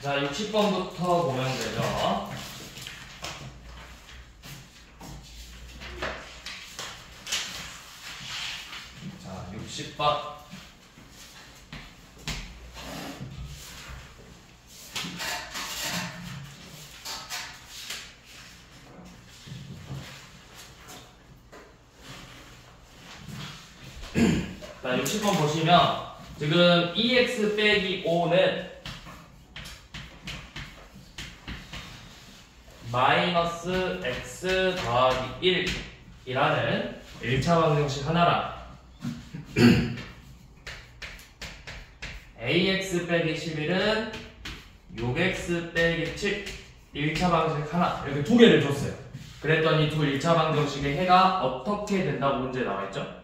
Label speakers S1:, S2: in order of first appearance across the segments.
S1: 자, 60번부터 보면 되죠. 자, 60번. 자, 60번 보시면 지금 2x 빼기 5는 마이너스 x 더하기 1이라는 1차 방정식 하나랑 ax 빼기 11은 6x 빼기 7 1차 방정식 하나 이렇게 두 개를 줬어요. 그랬더니 두 1차 방정식의 해가 어떻게 된다고 문제에 나와있죠?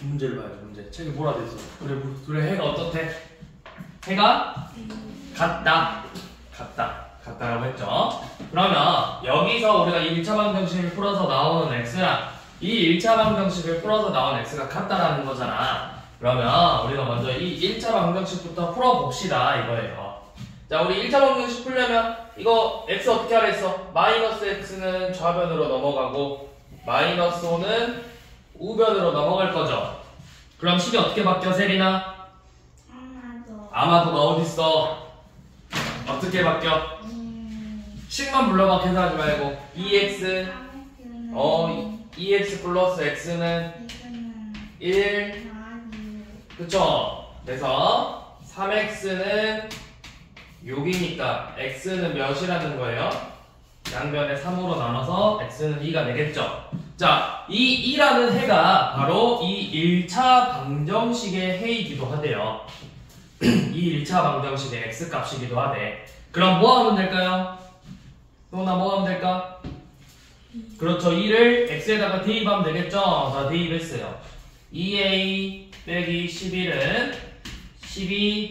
S1: 문제를 봐야죠. 문제 책에 뭐라 돼있어? 둘의 해가 어떻대? 해가 같다라고 했죠. 그러면 여기서 우리가 이 1차 방정식을 풀어서 나오는 x랑 이 1차 방정식을 풀어서 나오는 x가 같다라는 거잖아. 그러면 우리가 먼저 이 1차 방정식부터 풀어봅시다 이거예요. 자, 우리 1차 방정식 풀려면 이거 x 어떻게 하라 했어? 마이너스 x는 좌변으로 넘어가고 마이너스 5는 우변으로 넘어갈 거죠. 그럼 식이 어떻게 바뀌어, 세리나? 아마도가 어딨어? 어떻게 바뀌어? 식만 불러봐. 계산하지 말고 2x 2x 플러스 x는 1 그쵸? 그래서 3x는 6이니까 x는 몇이라는 거예요? 양변에 3으로 나눠서 x는 2가 되겠죠. 자, 이 2라는 해가 바로 이 1차 방정식의 해이기도 하대요. 이 1차 방정식의 x값이기도 하대. 그럼 뭐 하면 될까요? 또나 뭐 하면 될까? 그렇죠. 2를 x에다가 대입하면 되겠죠. 자, 대입했어요. 2a 빼기 11은 12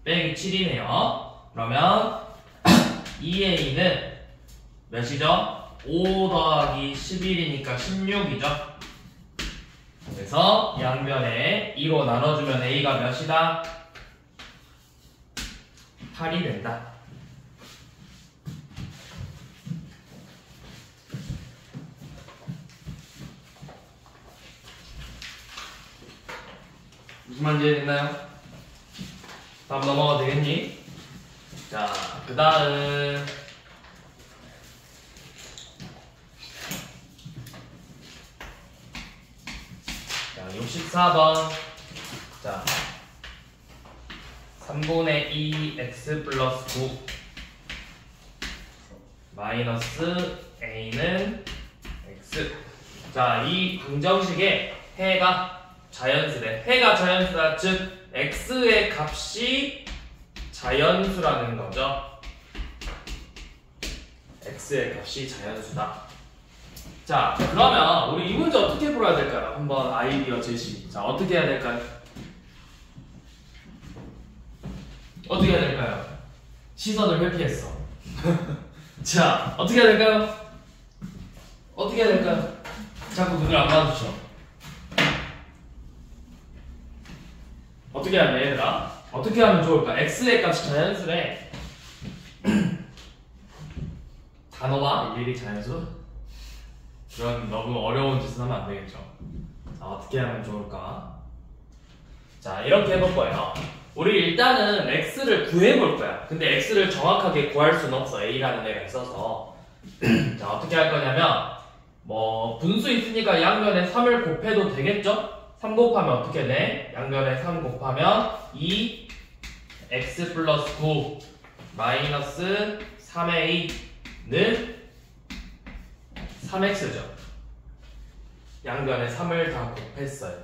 S1: 빼기 7이네요. 그러면 2a는 몇이죠? 5 더하기 11이니까 16이죠. 그래서 양변에 2로 나눠주면 a가 몇이다? 8이 된다. 무슨 말인지 이해됐나요? 다음 넘어가도 되겠니? 자, 그 다음 자, 64번. 자, 3분의 2 x 플러스 9 마이너스 a는 x. 자, 이 방정식의 해가 자연수래. 해가 자연수다. 즉 x의 값이 자연수라는 거죠. x의 값이 자연수다. 자, 그러면 우리 이 문제 어떻게 풀어야 될까요? 한번 아이디어 제시. 자, 어떻게 해야 될까요? 어떻게 해야 될까요? 시선을 회피했어. 자, 어떻게 해야 될까요? 어떻게 해야 될까요? 자꾸 눈을 안 마주쳐. 어떻게 하면 얘들아? 어떻게 하면 좋을까? x의 값이 자연수래. 단어와 일일이 자연수? 그런 너무 어려운 짓은 하면 안 되겠죠. 자, 어떻게 하면 좋을까? 자, 이렇게 해볼 거예요. 우리 일단은 x를 구해볼 거야. 근데 x를 정확하게 구할 수는 없어. a라는 애가 있어서. 자, 어떻게 할 거냐면 뭐 분수 있으니까 양변에 3을 곱해도 되겠죠? 3 곱하면 어떻게 돼? 양변에 3 곱하면 2 x 플러스 9 마이너스 3a는 3x죠. 양변에 3을 다 곱했어요.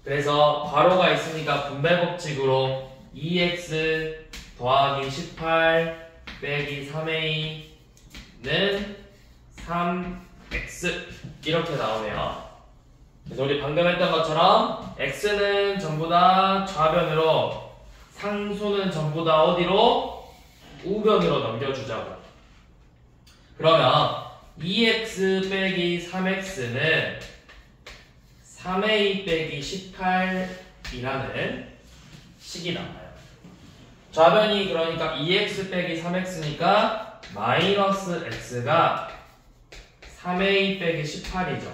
S1: 그래서 괄호가 있으니까 분배 법칙으로 2x 더하기 18 빼기 3a는 3x 이렇게 나오네요. 그래서 우리 방금 했던 것처럼 x는 전부 다 좌변으로, 상수는 전부 다 어디로? 우변으로 넘겨주자고. 그러면 2x 빼기 3x는 3a 빼기 18이라는 식이 나와요. 좌변이 그러니까 2x 빼기 3x니까 마이너스 x가 3a 빼기 18이죠.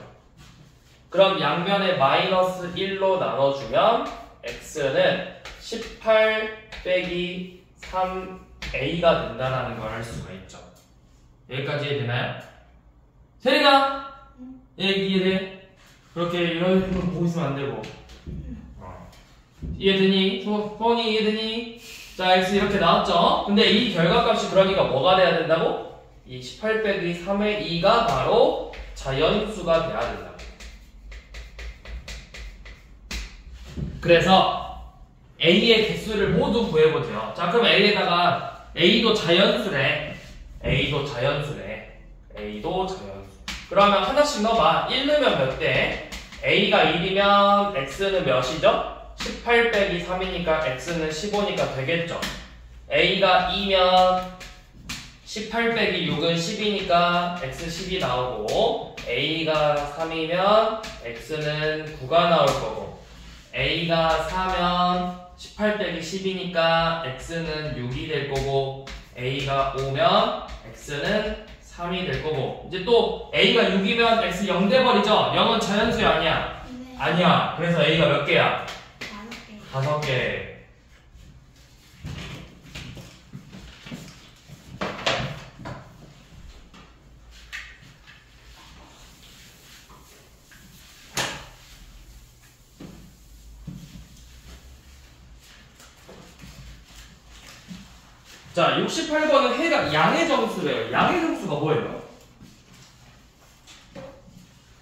S1: 그럼 양변에 마이너스 1로 나눠주면 x는 18 빼기 3a가 된다는 걸 알 수가 있죠. 여기까지 이해되나요? 세리가 이해돼? 그렇게 이런 식으로 보고 있으면 안 되고. 이해되니? 소원이 이해되니? 자, x 이렇게 나왔죠? 근데 이 결과값이 그러니까 뭐가 돼야 된다고? 이 18 빼기 3의 2가 바로 자연수가 돼야 된다고. 그래서 a의 개수를 모두 구해보세요. 자, 그럼 a에다가 a도 자연수래. a도 자연수래. a도 자연수. 그러면 하나씩 넣어봐. 1 넣으면 몇 대? a가 1이면 x는 몇이죠? 18 빼기 3이니까 x는 15니까 되겠죠. a가 2면 18 빼기 6은 10이니까 x 10이 나오고, a가 3이면 x는 9가 나올 거고, a가 4면 18 빼기 10이니까 x는 6이 될 거고, a가 5면 x는 3이 될 거고. 이제 또 a가 6이면 x 0 돼버리죠? 0은 자연수야 아니야?
S2: 네.
S1: 아니야. 그래서 a가 몇 개야?
S2: 5개.
S1: 5개. 자, 68번은 해가 양의 점수래요. 양의 점수가 뭐예요?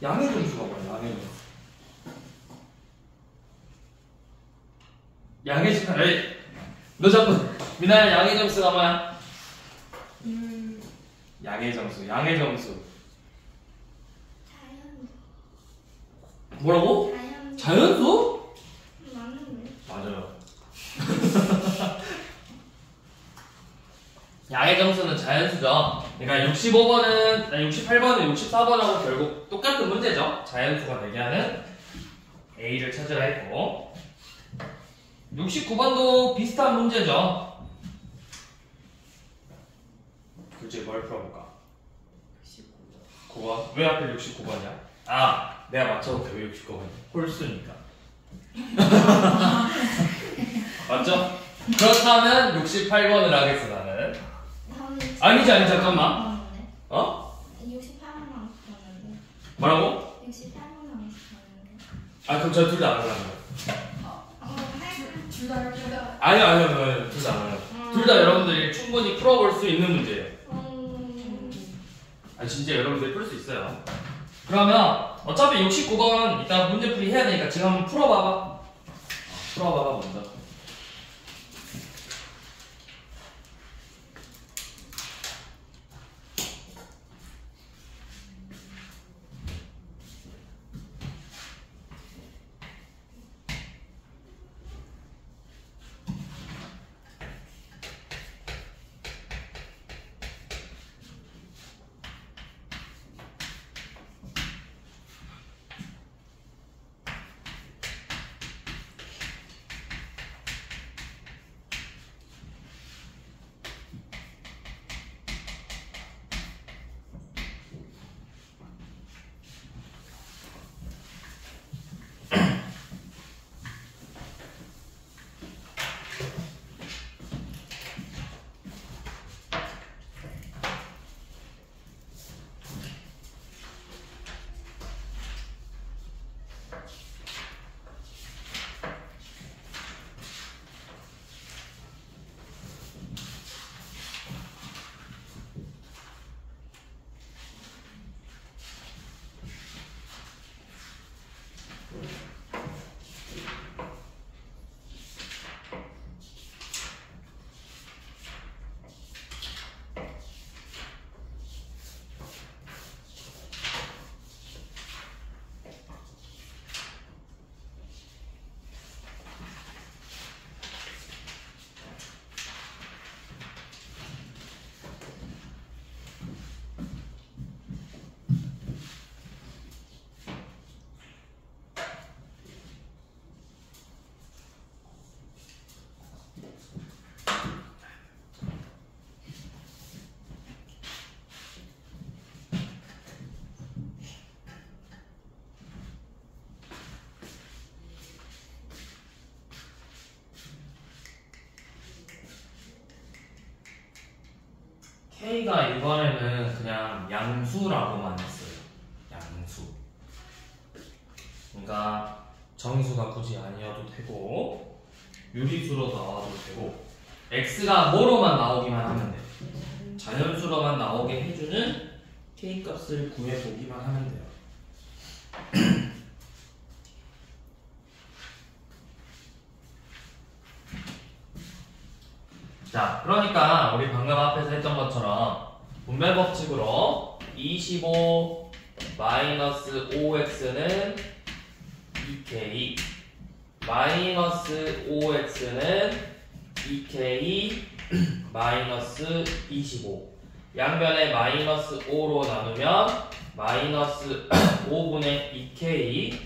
S1: 양의 점수가 뭐예요? 양의 점수. 양의 점수. 너 자꾸 미나야 양의 점수가 뭐야? 양의 점수. 양의 점수.
S2: 자연수.
S1: 뭐라고?
S2: 자연수.
S1: 자연수?
S2: 맞는데.
S1: 맞아요. 양의 점수는 자연수죠. 그러니까 65번은, 68번은 64번하고 결국 똑같은 문제죠. 자연수가 되게 하는 A를 찾으라 했고, 69번도 비슷한 문제죠. 글쎄 뭘 풀어볼까? 9번. 왜 하필 69번이야? 아, 내가 맞춰볼게. 왜 69번이야? 홀수니까. 맞죠? 그렇다면 68번을 하겠어 나는. 아니지 잠깐만. 어?
S2: 68번 남았었는데.
S1: 뭐라고?
S2: 68번 남았었는데.
S1: 아 그럼 저 둘 다 안 하려고요.
S2: 둘다.
S1: 아니요 둘 다 안 하려고. 둘 다 여러분들이 충분히 풀어볼 수 있는 문제예요. 아 진짜 여러분들이 풀 수 있어요. 그러면 어차피 69번 이따 문제풀이 해야 되니까 지금 한번 풀어봐봐. 풀어봐봐 먼저. K가 이번에는 그냥 양수라고만 했어요. 양수. 그러니까 정수가 굳이 아니어도 되고 유리수로 나와도 되고 X가 뭐로만 나오기만 하면 돼. 자연수로만 나오게 해주는 K값을 구해보기만 하면 돼요. 자, 그러니까 우리 방금 앞에서 했던 것처럼 분배 법칙으로 25 마이너스 5x는 2k 마이너스 5x는 2k 마이너스 25 양변에 마이너스 5로 나누면 마이너스 5분의 2k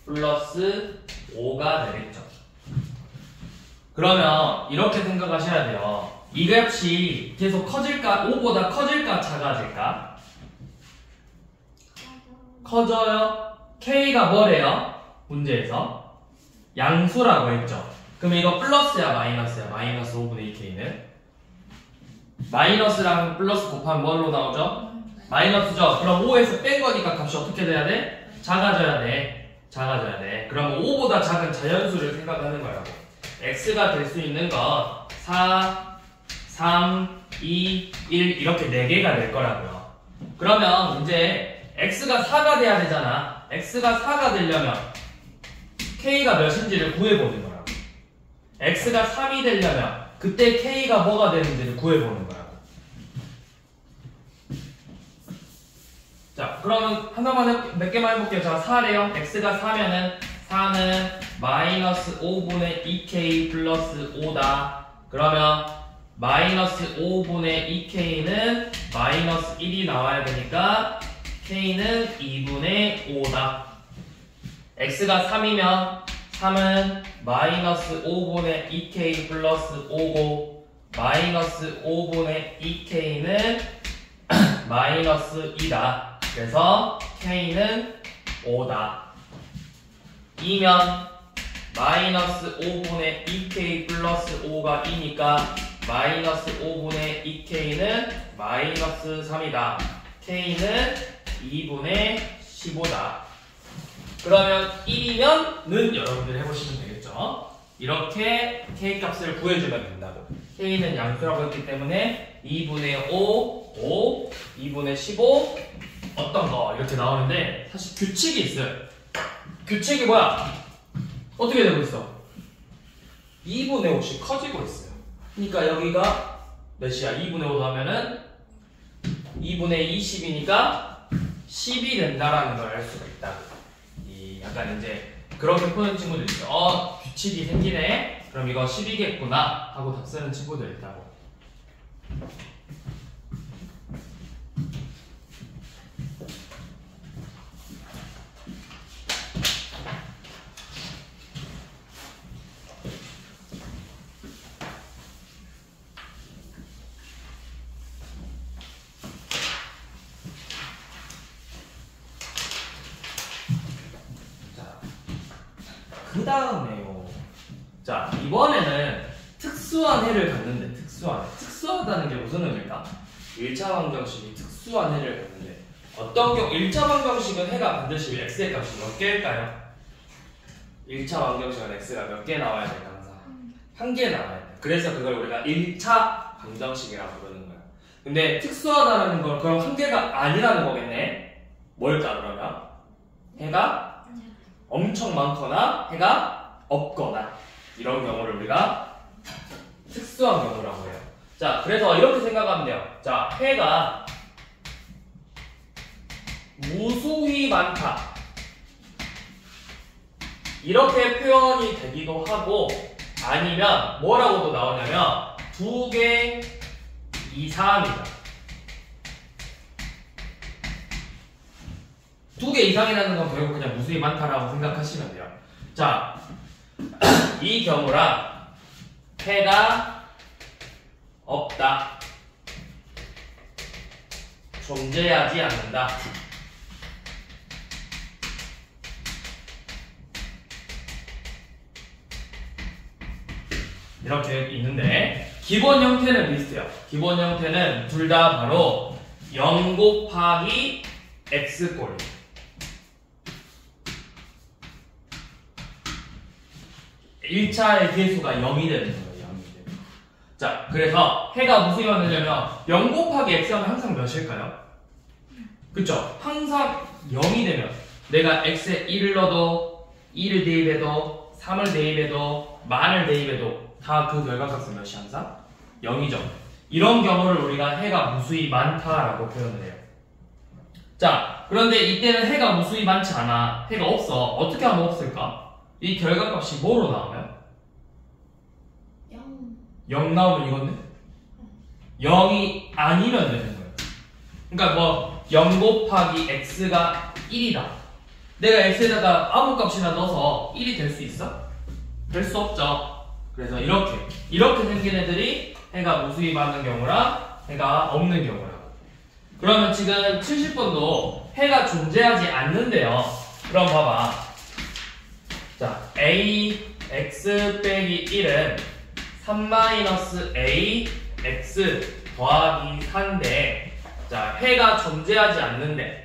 S1: 플러스 5가 되겠죠. 그러면 이렇게 생각하셔야 돼요. 이 값이 계속 커질까? 5보다 커질까? 작아질까? 커져요. K가 뭐래요? 문제에서 양수라고 했죠. 그럼 이거 플러스야 마이너스야? 마이너스 5분의 2K는 마이너스랑 플러스 곱하면 뭘로 나오죠? 마이너스죠. 그럼 5에서 뺀 거니까 값이 어떻게 돼야 돼? 작아져야 돼. 작아져야 돼. 그럼 5보다 작은 자연수를 생각하는 거라고. X가 될 수 있는 건 4, 3, 2, 1 이렇게 4개가 될 거라고요. 그러면 이제 X가 4가 돼야 되잖아. X가 4가 되려면 K가 몇인지를 구해보는 거라고. X가 3이 되려면 그때 K가 뭐가 되는지를 구해보는 거라고. 자, 그러면 하나만 몇 개만 해볼게요. 자, 4래요. X가 4면은 4는 마이너스 5분의 2K 플러스 5다. 그러면 마이너스 5분의 2K는 마이너스 1이 나와야 되니까 K는 2분의 5다. X가 3이면 3은 마이너스 5분의 2K 플러스 5고 마이너스 5분의 2K는 마이너스 2다. 그래서 K는 5다. 2면 마이너스 5분의 2K 플러스 5가 2니까 마이너스 5분의 2K는 마이너스 3이다. K는 2분의 15다. 그러면 1이면는 여러분들 해보시면 되겠죠. 이렇게 K값을 구해주면 된다고. K는 양수라고 했기 때문에 2분의 5, 2분의 15 어떤 거 이렇게 나오는데 사실 규칙이 있어요. 규칙이 뭐야? 어떻게 되고 있어? 2분의 5씩 커지고 있어요. 그러니까 여기가 몇이야? 2분의 5 하면은 2분의 20이니까 10이 된다라는 걸 알 수가 있다고. 이 약간 이제 그렇게 푸는 친구들 있어. 규칙이 생기네. 그럼 이거 10이겠구나 하고 답 쓰는 친구들 있다고. 그 다음에요. 자, 이번에는 특수한 해를 갖는데, 특수한 해. 특수하다는 게 무슨 의미일까? 1차 방정식이 특수한 해를 갖는데, 어떤 경우, 1차 방정식은 해가 반드시 x의 값이 몇 개일까요? 1차 방정식은 x가 몇 개 나와야 될까, 항상? 1개 나와야 돼. 그래서 그걸 우리가 1차 방정식이라고 부르는 거야. 근데 특수하다는 건 그럼 1개가 아니라는 거겠네? 뭘까, 그러면? 해가 엄청 많거나 해가 없거나 이런 경우를 우리가 특수한 경우라고 해요. 자, 그래서 이렇게 생각하면 돼요. 자, 해가 무수히 많다 이렇게 표현이 되기도 하고 아니면 뭐라고도 나오냐면 2개 이상이다. 2개 이상이라는 건 결국 그냥 무수히 많다라고 생각하시면 돼요. 자, 이 경우랑 해가 없다. 존재하지 않는다. 이렇게 있는데 기본 형태는 비슷해요. 기본 형태는 둘 다 바로 0 곱하기 x꼴. 일차의 계수가 0이 되는 거예요. 0이 되는 거. 자, 그래서 해가 무슨 말을 하려면 0 곱하기 x 하면 항상 몇일까요? 그쵸? 항상 0이 되면 내가 x에 1을 넣어도 2를 대입해도 3을 대입해도 만을 대입해도 다 그 결과값은 몇이 항상? 0이죠. 이런 경우를 우리가 해가 무수히 많다라고 표현을 해요. 자, 그런데 이때는 해가 무수히 많지 않아. 해가 없어. 어떻게 하면 없을까? 이 결과값이 뭐로 나오면? 0 나오면 이건데? 0이 아니면 되는 거예요. 그러니까 뭐 0 곱하기 x가 1이다. 내가 x에다가 아무 값이나 넣어서 1이 될 수 있어? 될 수 없죠. 그래서 이렇게 생긴 애들이 해가 무수히 많은 경우랑 해가 없는 경우라고. 그러면 지금 70번도 해가 존재하지 않는데요. 그럼 봐봐. 자, ax 빼기 1은 3-a x 더하기 4인데, 자, 해가 존재하지 않는데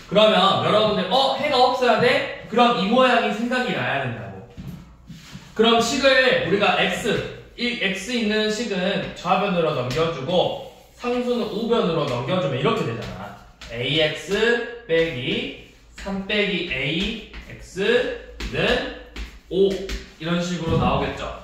S1: 그러면 여러분들 해가 없어야 돼? 그럼 이 모양이 생각이 나야 된다고. 그럼 식을 우리가 x 있는 식은 좌변으로 넘겨주고 상수는 우변으로 넘겨주면 이렇게 되잖아. ax 빼기 3 빼기 ax는 5 이런 식으로 나오겠죠.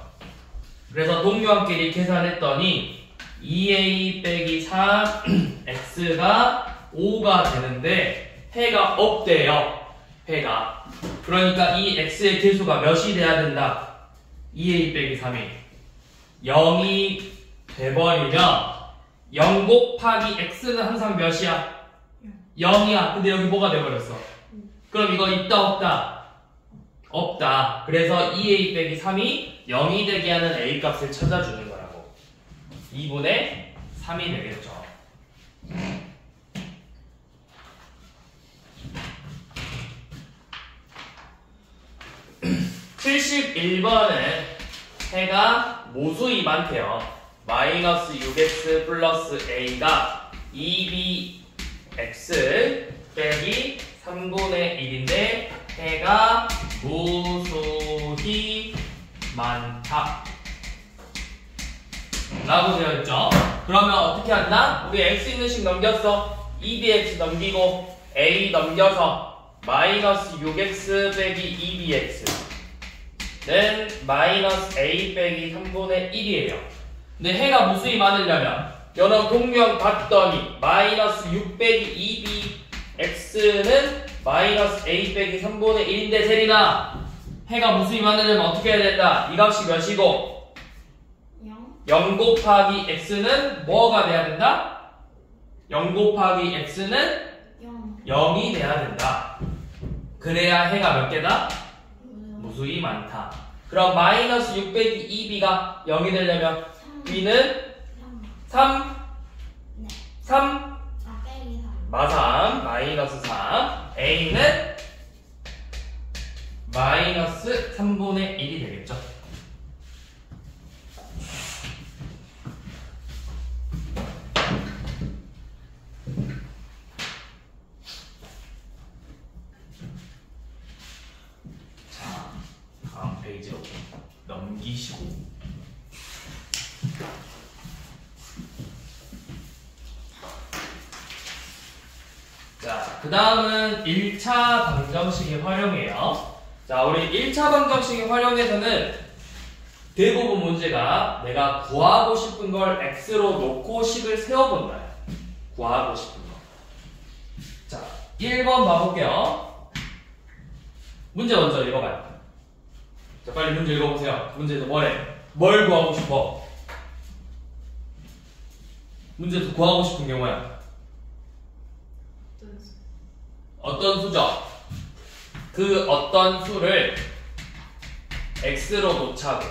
S1: 그래서 동요함끼리 계산했더니 2a 빼기 3x가 5가 되는데 해가 없대요. 해가. 그러니까 이 x의 계수가 몇이 돼야 된다? 2a 빼기 3이 0이 돼버리면 0 곱하기 x는 항상 몇이야? 0이야. 근데 여기 뭐가 돼버렸어? 그럼 이거 있다 없다? 없다. 그래서 2a 빼기 3이 0이 되게 하는 a 값을 찾아주는 거라고. 2분의 3이 되겠죠. 71번은 해가 모수히 많대요. 마이너스 6x 플러스 a가 2bx 빼기 3분의 1인데 해가 무수히 많다 라고 되어 있죠. 그러면 어떻게 한다? 우리 x 있는 식 넘겼어. 2bx 넘기고 a 넘겨서 마이너스 6x 빼기 2bx는 마이너스 a 빼기 3분의 1이에요. 근데 해가 무수히 많으려면 여러 동명 봤더니 마이너스 6 빼기 2bx는 마이너스 a 빼기 3분의 1인데 세린아, 해가 무수히 많으려면 어떻게 해야 된다? 이 값이 몇이고 0 곱하기 x는 뭐가 돼야 된다? 0 곱하기 x는 0이 돼야 된다. 그래야 해가 몇 개다? 무수히 많다. 그럼 마이너스 6 빼기 2b가 0이 되려면 b는 3 마삼 마이너스 3 a는 마이너스 3분의 1이 되겠죠. 자, 다음 페이지로 넘기시고 자, 그 다음은 1차 방정식의 활용이에요. 자, 우리 1차 방정식의 활용에서는 대부분 문제가 내가 구하고 싶은 걸 x로 놓고 식을 세워본다. 구하고 싶은 거. 자, 1번 봐볼게요. 문제 먼저 읽어봐요. 자, 빨리 문제 읽어보세요. 문제에서 뭐래? 뭘 구하고 싶어? 문제에서 구하고 싶은 게 뭐야? 어떤 수죠? 그 어떤 수를 x로 놓자고.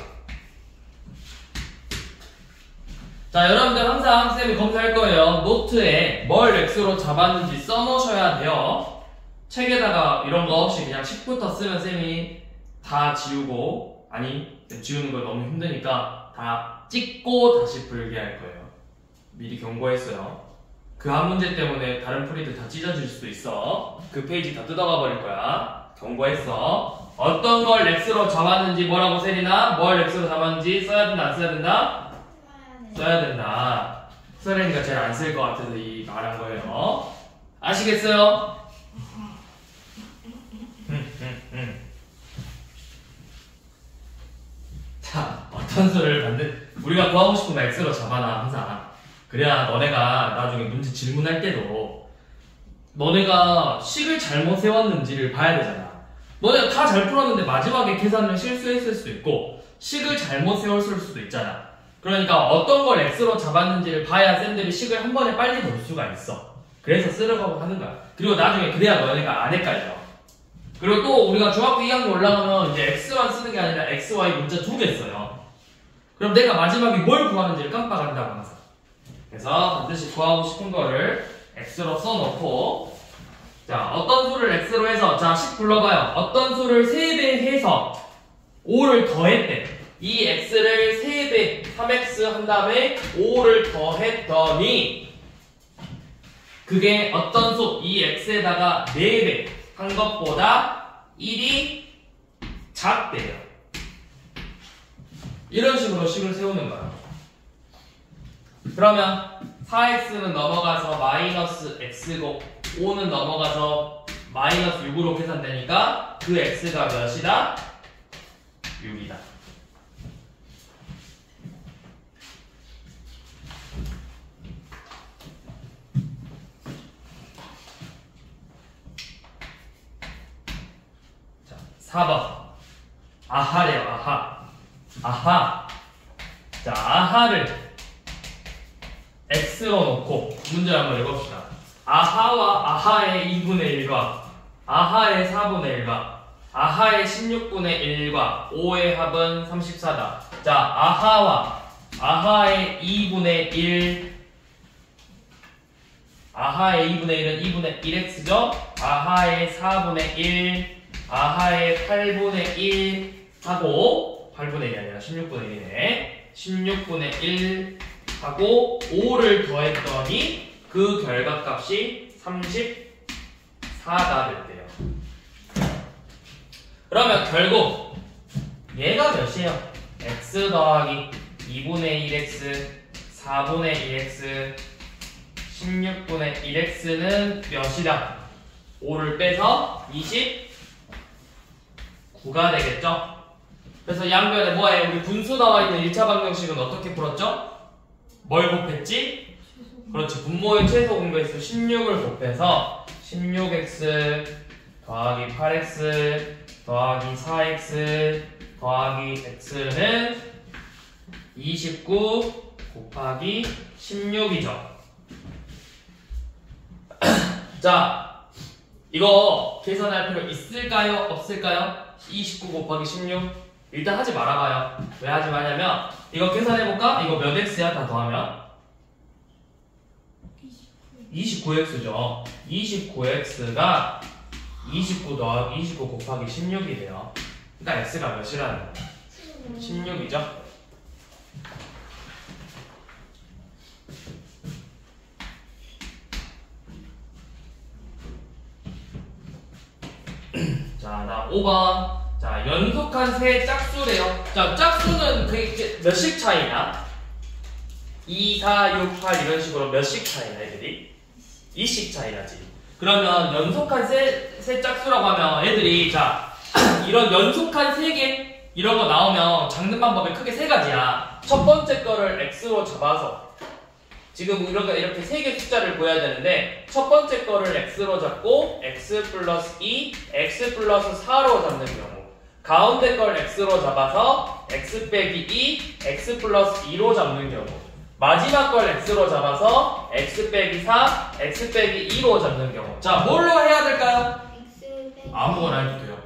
S1: 자, 여러분들 항상 쌤이 검사할 거예요. 노트에 뭘 x로 잡았는지 써놓으셔야 돼요. 책에다가 이런 거 없이 그냥 식부터 쓰면 쌤이 다 지우고, 아니 지우는 거 너무 힘드니까 다 찍고 다시 풀게 할 거예요. 미리 경고했어요. 그 한 문제 때문에 다른 풀이들 다 찢어질 수도 있어. 그 페이지 다 뜯어가 버릴 거야. 경고했어. 어떤 걸 x로 잡았는지 뭐라고 세리나? 뭘 x로 잡았는지 써야 된다 안 써야 된다? 써야 된다. 써야되니까 제일 안 쓸 것 같아서 이 말한 거예요. 아시겠어요? 자, 어떤 수를 우리가 구하고 싶으면 x로 잡아놔 항상. 그래야 너네가 나중에 문제 질문할 때도 너네가 식을 잘못 세웠는지를 봐야 되잖아. 너네가 다 잘 풀었는데 마지막에 계산을 실수했을 수도 있고 식을 잘못 세웠을 수도 있잖아. 그러니까 어떤 걸 x로 잡았는지를 봐야 쌤들이 식을 한 번에 빨리 볼 수가 있어. 그래서 쓰려고 하는 거야. 그리고 나중에 그래야 너네가 안 헷갈려. 그리고 또 우리가 중학교 2학년 올라가면 이제 x만 쓰는 게 아니라 x, y 문자 2개 써요. 그럼 내가 마지막에 뭘 구하는지를 깜빡한다고 항상. 그래서 반드시 구하고 싶은 거를 x로 써놓고, 자, 어떤 수를 x로 해서, 자, 식 불러봐요. 어떤 수를 3배 해서 5를 더했대. 이 x를 3배, 3x 한 다음에 5를 더했더니 그게 어떤 수, 이 x에다가 4배 한 것보다 1이 작대요. 이런 식으로 식을 세우는 거야. 그러면 4x는 넘어가서 마이너스 x고 5는 넘어가서 마이너스 6으로 계산되니까 그 x가 몇이다? 6이다. 자, 4번 아하래요. 아하. 자, 아하를 x로 놓고 문제를 한번 읽어봅시다. 아하와 아하의 2분의 1과 아하의 4분의 1과 아하의 16분의 1과 5의 합은 34다. 자, 아하와 아하의 2분의 1, 아하의 2분의 1은 2분의 1x죠? 아하의 4분의 1, 아하의 8분의 1 하고 8분의 1이 아니라 16분의 1이네. 16분의 1 하고 5를 더했더니 그 결과값이 34가 됐대요. 그러면 결국 얘가 몇이에요? x 더하기 2분의 1x, 4분의 2x, 16분의 1x는 몇이다? 5를 빼서 29가 되겠죠? 그래서 양변에 뭐예요? 우리 분수 나와 있는 1차 방정식은 어떻게 풀었죠? 뭘 곱했지? 그렇지. 분모의 최소 공배수 16을 곱해서 16x 더하기 8x 더하기 4x 더하기 x는 29 곱하기 16이죠. 자, 이거 계산할 필요 있을까요? 없을까요? 29 곱하기 16 일단 하지 말아봐요. 왜 하지 마냐면 이거 계산해볼까? 이거 몇 x야? 다 더하면 29x죠. 29x가 29 더하기 29 곱하기 16이래요. 그러니까 x가 몇이라는 거야? 16이죠. 자, 다음 5번. 자, 연속한 세 짝수래요. 자, 짝수는 그게 몇씩 차이냐? 2, 4, 6, 8 이런 식으로 몇씩 차이나 애들이? 2씩 차이나지. 그러면 연속한 세 짝수라고 하면 애들이 자 이런 연속한 3개 이런 거 나오면 잡는 방법이 크게 3가지야. 첫 번째 거를 x로 잡아서 지금 이렇게 3개 숫자를 보여야 되는데 첫 번째 거를 x로 잡고 x 플러스 2, x 플러스 4로 잡는 경우 가운데 걸 x로 잡아서 x 빼기 2, x 플러스 2로 잡는 경우 마지막 걸 x로 잡아서 x 빼기 4, x 빼기 2로 잡는 경우 자, 뭘로 해야 될까요? 아무거나 해도 돼요.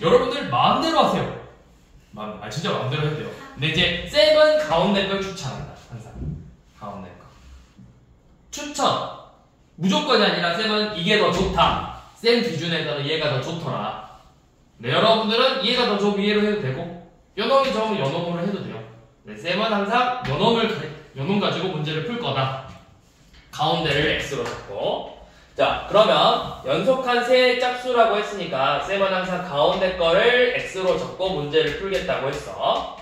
S1: 여러분들 마음대로 하세요. 진짜 마음대로 해도 돼요. 근데 이제 쌤은 가운데 걸 추천한다. 항상 가운데 거 추천 무조건이 아니라 쌤은 이게 더 좋다. 쌤 기준에서는 얘가 더 좋더라. 네, 여러분들은 이해가 더 좋으면 이해로 해도 되고 연놈이 좋으면 연놈으로 해도 돼요. 네, 쌤은 항상 연놈 가지고 문제를 풀 거다. 가운데를 x로 잡고. 자, 그러면 연속한 세 짝수라고 했으니까 쌤은 항상 가운데 거를 x로 적고 문제를 풀겠다고 했어.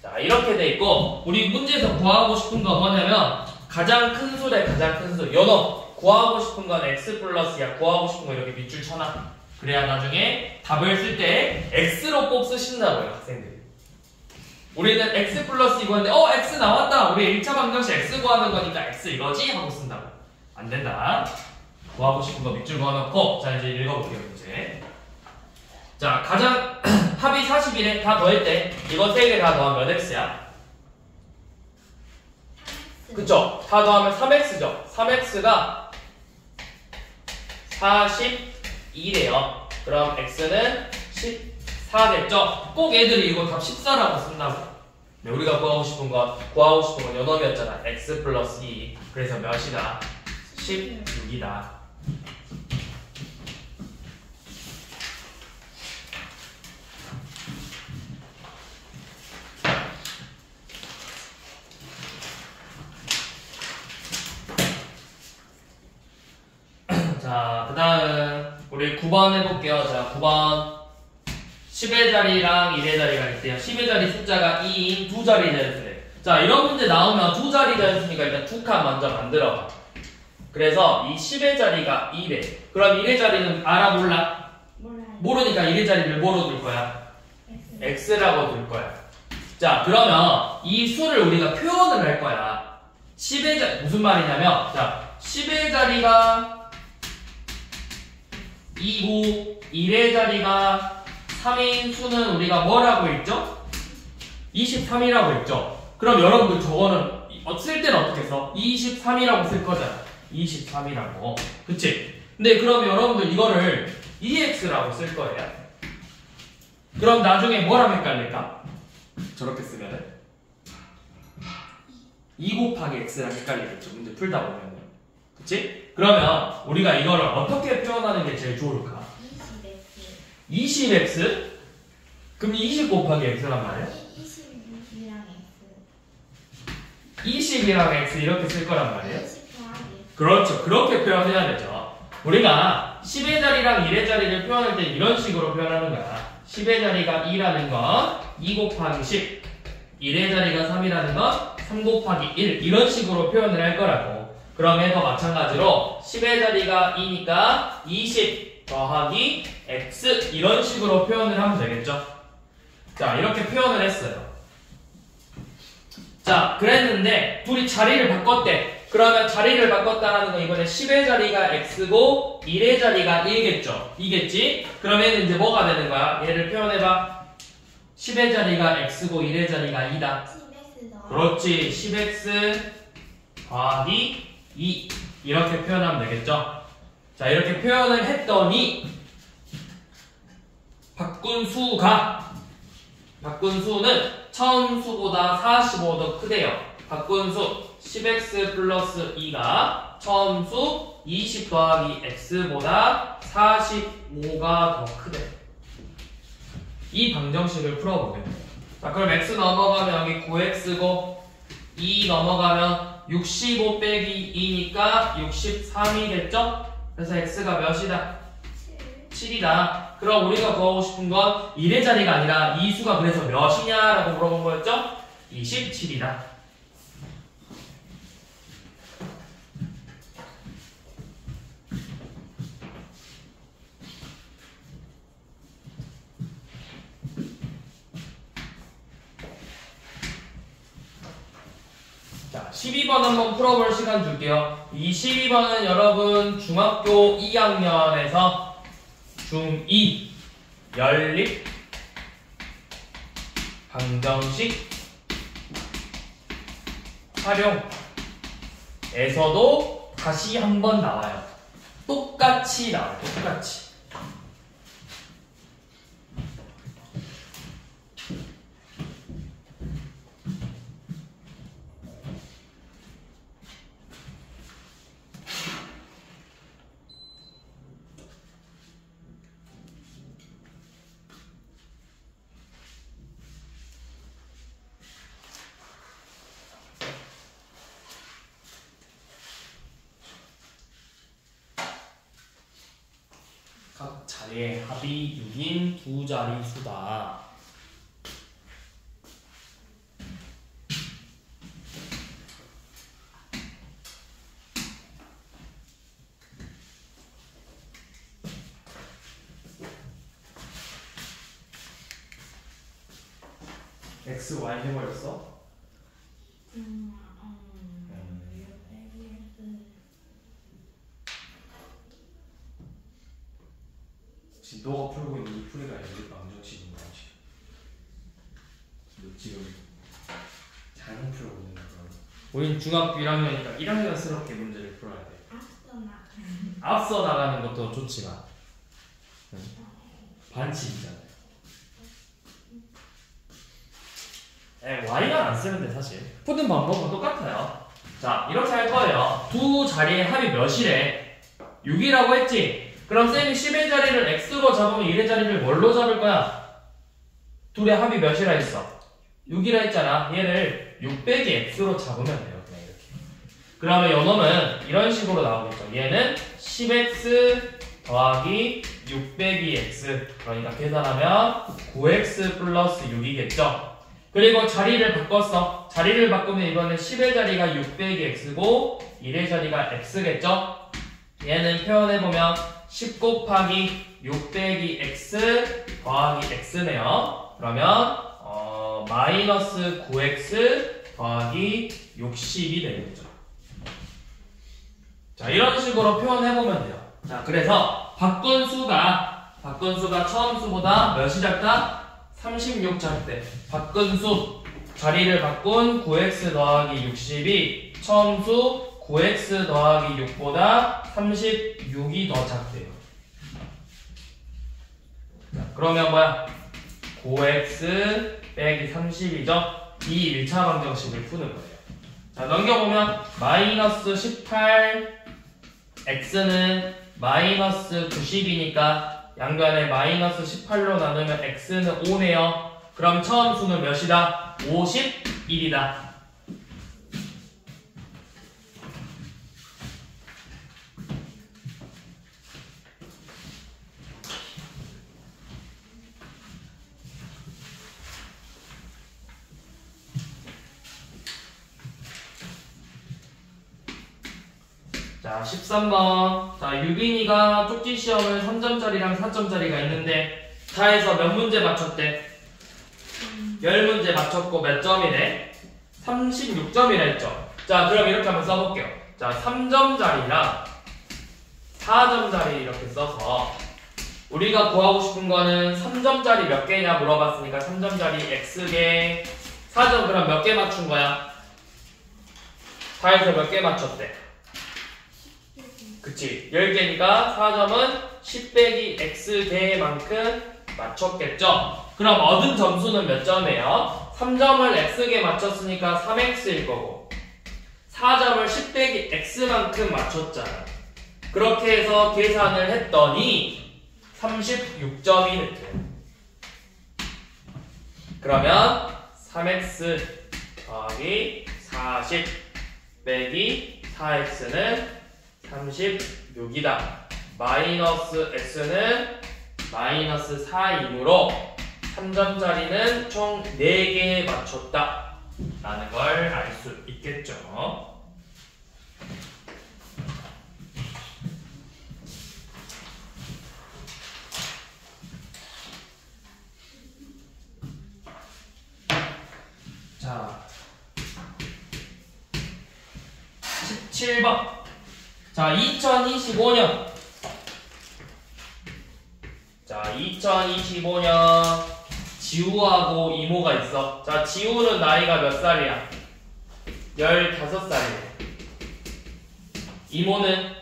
S1: 자, 이렇게 돼 있고 우리 문제에서 구하고 싶은 건 뭐냐면 가장 큰 수 대 가장 큰 수. 연놈 구하고 싶은 건 x 플러스야. 구하고 싶은 거 이렇게 밑줄 쳐놔. 그래야 나중에 답을 쓸 때 x로 꼭 쓰신다고요, 학생들이. 우리는 x 플러스 이거인데 x 나왔다. 우리 1차 방정식 x 구하는 거니까 x 이거지? 하고 쓴다고. 안 된다. 구하고 싶은 거 밑줄 그어놓고. 자, 이제 읽어볼게요, 문제. 자, 가장 합이 40이래. 다 더할 때 이거 3개 다 더하면 몇 x야? 그쵸? 다 더하면 3x죠. 3x가 42래요. 그럼 x는 14겠죠? 꼭 애들이 이거 답 14라고 쓴다고. 네, 우리가 구하고 싶은 건 연놈이었잖아. x 플러스 2. 그래서 몇이다? 16이다. 자, 그 다음 우리 9번 해볼게요. 자, 9번 10의 자리랑 1의 자리가 있대요. 10의 자리 숫자가 2인 두 자리 자연수래. 자, 이런 문제 나오면 두 자리 자연수니까 일단 두 칸 먼저 만들어봐. 그래서 이 10의 자리가 2래. 그럼 1의 자리는 알아 몰라?
S2: 몰라요.
S1: 모르니까 1의 자리를 뭐로 둘 거야?
S2: X.
S1: x라고 둘 거야. 자, 그러면 이 수를 우리가 표현을 할 거야. 10의 자리 무슨 말이냐면 자, 10의 자리가 2고 1의 자리가 3인 수는 우리가 뭐라고 했죠? 23이라고 했죠? 그럼 여러분들 저거는 쓸 때는 어떻게 써? 23이라고 쓸 거잖아. 23이라고. 그치? 근데 그럼 여러분들 이거를 EX라고 쓸 거예요. 그럼 나중에 뭐랑 헷갈릴까? 저렇게 쓰면은 2 곱하기 X랑 헷갈리겠죠. 문제 풀다 보면은. 그치? 그러면 우리가 이거를 어떻게 표현하는 게 제일 좋을까?
S2: 20X.
S1: 20x? 그럼 20 곱하기 x란 말이야?
S2: 26이랑 X.
S1: 20이랑 x 이렇게 쓸 거란 말이에요?
S2: 20 더하기.
S1: 그렇죠. 그렇게 표현해야 되죠. 우리가 10의 자리랑 1의 자리를 표현할 때 이런 식으로 표현하는 거야. 10의 자리가 2라는 건 2 곱하기 10. 1의 자리가 3이라는 건 3 곱하기 1. 이런 식으로 표현을 할 거라고. 그럼 얘도 마찬가지로 10의 자리가 2니까 20 더하기 x 이런 식으로 표현을 하면 되겠죠. 자, 이렇게 표현을 했어요. 자, 그랬는데 둘이 자리를 바꿨대. 그러면 자리를 바꿨다는 건 이번에 10의 자리가 x고 1의 자리가 1겠죠. 이겠지? 그럼 얘는 이제 뭐가 되는 거야? 얘를 표현해봐. 10의 자리가 x고 1의 자리가 2다.
S2: 10X 더하기.
S1: 그렇지. 10x 더하기 2 이렇게 표현하면 되겠죠. 자, 이렇게 표현을 했더니 바꾼 수는 처음 수보다 45 더 크대요. 바꾼 수 10x 플러스 2가 처음 수 20 더하기 x보다 45가 더 크대. 이 방정식을 풀어보겠네. 자, 그럼 x 넘어가면 여기 9x고 2 넘어가면 65 빼기 2니까 63이겠죠? 그래서 x가 몇이다? 7이다. 그럼 우리가 구하고 싶은 건 1의 자리가 아니라 이 수가 그래서 몇이냐라고 물어본 거였죠? 27이다. 자, 12번 한번 풀어볼 시간 줄게요. 이 12번은 여러분 중학교 2학년에서 중2 연립 방정식 활용에서도 다시 한번 나와요. 똑같이 나와요. 똑같이. 자리의 합이 6인 두 자리 수다. x, y 해버렸어? 지금 너가 풀고 있는 이 풀이가 여기 방정식인 거야 지금. 너 지금 잘못 풀고 있는 거야. 우린 중학교 1학년이니까 1학년스럽게 문제를 풀어야 돼. 앞서 나가는 것도 좋지만 반칙이잖아요. y가 안 쓰면 돼 사실. 푸는 방법은 똑같아요. 자 이렇게 할 거예요. 두 자리의 합이 몇이래? 6이라고 했지? 그럼 쌤이 10의 자리를 x로 잡으면 1의 자리를 뭘로 잡을 거야? 둘의 합이 몇이라 했어? 6이라 했잖아. 얘를 6 빼기 x로 잡으면 돼요. 그냥 이렇게. 그러면 요놈은 이런 식으로 나오겠죠. 얘는 10x 더하기 6 빼기 x. 그러니까 계산하면 9x 플러스 6이겠죠. 그리고 자리를 바꿨어. 자리를 바꾸면 이거는 10의 자리가 6 빼기 x고 1의 자리가 x겠죠. 얘는 표현해보면 10 곱하기 6 빼기 x 더하기 x네요. 그러면 마이너스 9x 더하기 60이 되겠죠. 자 이런 식으로 표현해보면 돼요. 자 그래서 바꾼 수가 처음 수보다 몇이 작다? 36 작대. 바꾼 수 자리를 바꾼 9x 더하기 60이 처음 수 9x 더하기 6보다 36이 더 작대요. 자, 그러면 뭐야? 9x 빼기 30이죠? 이 1차 방정식을 푸는 거예요. 자, 넘겨보면 마이너스 18 x는 마이너스 90이니까 양변에 마이너스 18로 나누면 x는 5네요. 그럼 처음 수는 몇이다? 51이다. 자, 13번. 자, 유빈이가 쪽지 시험을 3점짜리랑 4점짜리가 있는데 다 해서 몇 문제 맞췄대? 10문제 맞췄고 몇 점이래? 36점이라 했죠. 자, 그럼 이렇게 한번 써볼게요. 자, 3점짜리랑 4점짜리 이렇게 써서 우리가 구하고 싶은 거는 3점짜리 몇 개냐 물어봤으니까 3점짜리 x개 4점 그럼 몇 개 맞춘 거야? 다 해서 몇 개 맞췄대? 그치 10개니까 4점은 10 빼기 x개만큼 맞췄겠죠? 그럼 얻은 점수는 몇 점이에요? 3점을 x개 맞췄으니까 3x일 거고 4점을 10 빼기 x만큼 맞췄잖아. 그렇게 해서 계산을 했더니 36점이 됐대요. 그러면 3x 더하기 40 빼기 4x는 36이다. 마이너스 x는 마이너스 4이므로 3점짜리는 총 4개 맞췄다 라는 걸 알 수 있겠죠. 자, 17번. 자, 2025년. 자, 2025년 지우하고 이모가 있어. 자, 지우는 나이가 몇 살이야? 15살이네. 이모는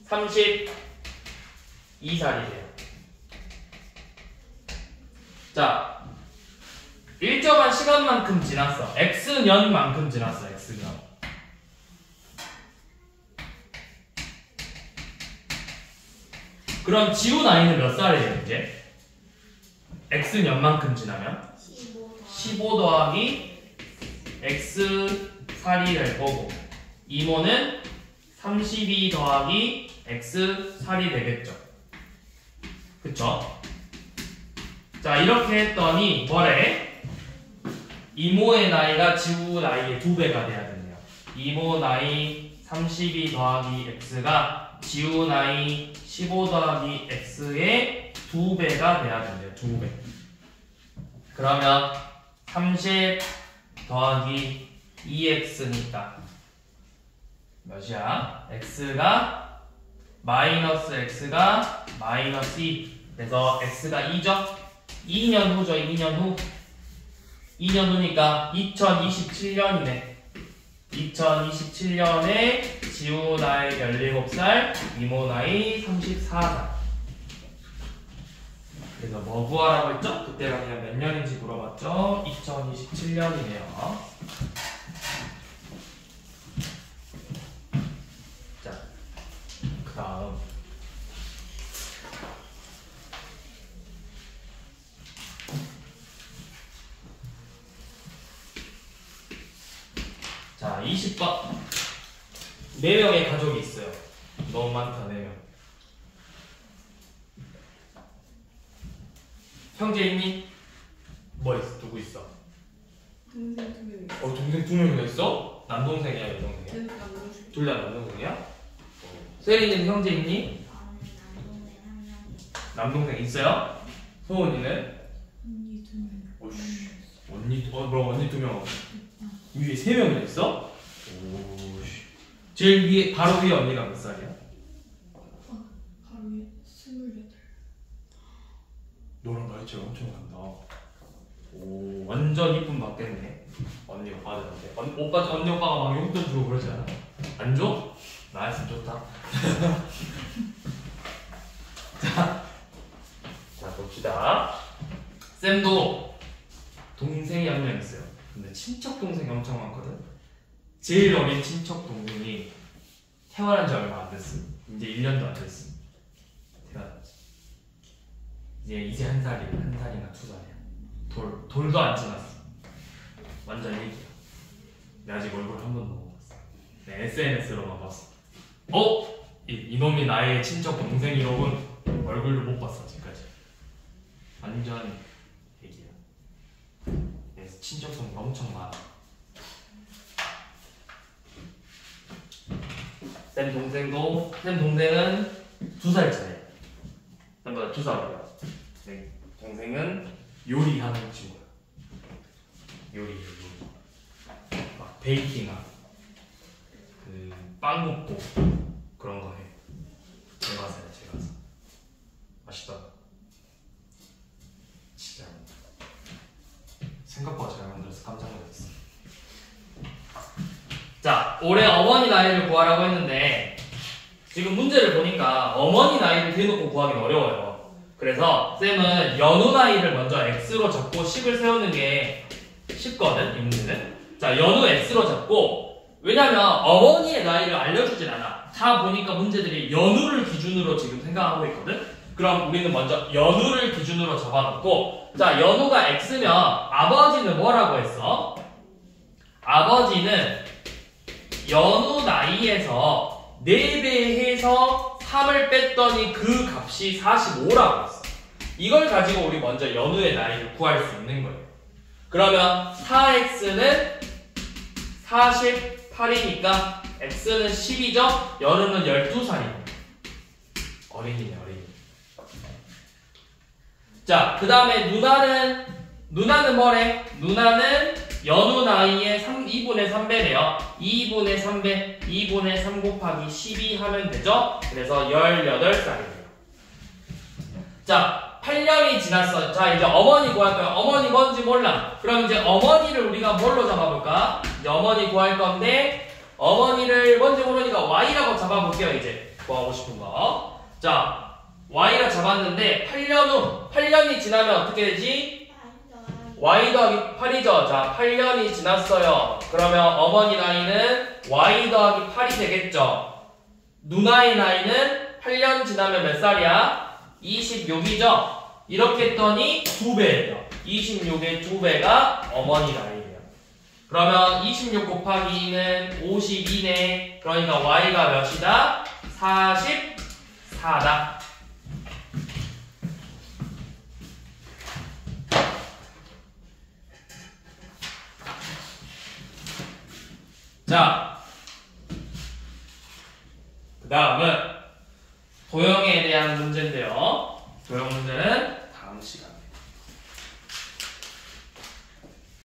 S1: 32살이래요. 자, 일정한 시간만큼 지났어. X년만큼 지났어. X년. 그럼 지우 나이는 몇 살이에요, 이제? X년만큼 지나면? 15 더하기 X살이 될 거고, 이모는 32 더하기 X살이 되겠죠. 그쵸? 자, 이렇게 했더니 뭐래? 이모의 나이가 지우 나이의 2배가 돼야 되네요. 이모 나이 32 더하기 x가 지우 나이 15 더하기 x의 2배가 돼야 된대요. 2배. 그러면 30 더하기 2x니까 몇이야? x가 마이너스 x가 마이너스 2. 그래서 x가 2죠? 2년 후죠. 2년 후. 2년 후니까 2027년이네. 2027년에 지우 나이 17살, 이모 나이 34살. 그래서 뭐 구하라고 했죠? 그때가 그냥 몇 년인지 물어봤죠? 2027년이네요. 자, 그 다음. 자, 20번. 4명의 가족이 있어요. 너무 많다, 4명. 형제 있니? 뭐 있어? 누구 있어?
S2: 동생 2명 있어.
S1: 동생 2명이나 있어? 남동생이야, 여동생이야?
S2: 쟤는 남동생.
S1: 둘 다 남동생이야? 세린이는 형제 있니?
S2: 나는 남동생 1명.
S1: 남동생 있어요? 소은이는?
S2: 언니 2명.
S1: 오씨. 언니, 뭐야, 언니 2명. 위에 3명이나 있어? 오씨. 제일 위에, 바로 위에 언니가 몇 살이야?
S2: 바로 위에 28.
S1: 너랑 나이 차이 엄청 난다. 오, 완전 이쁨 받겠네. 언니 오빠들한테. 언니 오빠가 막 용돈 주고 그러지 않아? 안 줘? 나였으면 좋다. 자, 봅시다. 쌤도 동생이 한 명 있어요. 근데 친척 동생이 엄청 많거든. 제일 어린 친척 동생이 태어난 지 얼마 안 됐음. 이제 1년도 안 됐음. 태어났지. 이제 1살이야. 1살이나 2살이야. 돌도 안 지났어. 완전 얘기야. 내가 아직 얼굴 한 번도 못 봤어. 내 SNS로만 봤어. 이놈이 나의 친척 동생이로군. 얼굴도 못 봤어 아직까지. 완전 얘기야. 내 친척 동생 엄청 많아. 쌤 동생은 2살 차이야. 쌤보다 2살 어려. 네, 동생은 요리하는 친구야. 요리. 막 베이킹하고 빵 굽고 그런 거 해. 제가 사요. 맛있다. 진짜 생각보다 잘 만들어서 깜짝 놀랐어. 자, 올해 어머니 나이를 구하라고 했는데 지금 문제를 보니까 어머니 나이를 대놓고 구하기는 어려워요. 그래서 쌤은 연후 나이를 먼저 x로 잡고 10을 세우는 게 쉽거든, 이 문제는. 자, 연후 x로 잡고, 왜냐면 어머니의 나이를 알려주진 않아. 다 보니까 문제들이 연후를 기준으로 지금 생각하고 있거든. 그럼 우리는 먼저 연후를 기준으로 잡아놓고, 자, 연후가 x면 아버지는 뭐라고 했어? 아버지는 연후 나이에서 4배 해서 3을 뺐더니 그 값이 45라고 했어. 이걸 가지고 우리 먼저 연후의 나이를 구할 수 있는 거예요. 그러면 4x는 48이니까 x는 10이죠? 연후는 12살이고 어린이네, 어린이. 자, 그 다음에 누나는 뭐래? 누나는 연후 나이의 2분의 3배래요. 2분의 3배, 2분의 3 곱하기 12 하면 되죠? 그래서 18살이래요. 자, 8년이 지났어. 자, 이제 어머니 구할 거야. 어머니 뭔지 몰라. 그럼 이제 어머니를 우리가 뭘로 잡아볼까? 이제 어머니 구할 건데, 어머니를 뭔지 모르니까 y라고 잡아볼게요, 이제. 구하고 싶은 거. 자, y라 잡았는데, 8년이 지나면 어떻게 되지? y 더하기 8이죠. 자, 8년이 지났어요. 그러면 어머니 나이는 y 더하기 8이 되겠죠. 누나의 나이는 8년 지나면 몇 살이야? 26이죠. 이렇게 했더니 2배예요. 26의 2배가 어머니 나이예요. 그러면 26 곱하기 2는 52네. 그러니까 y가 몇이다? 44다. 자, 그 다음은 도형에 대한 문제인데요. 도형 문제는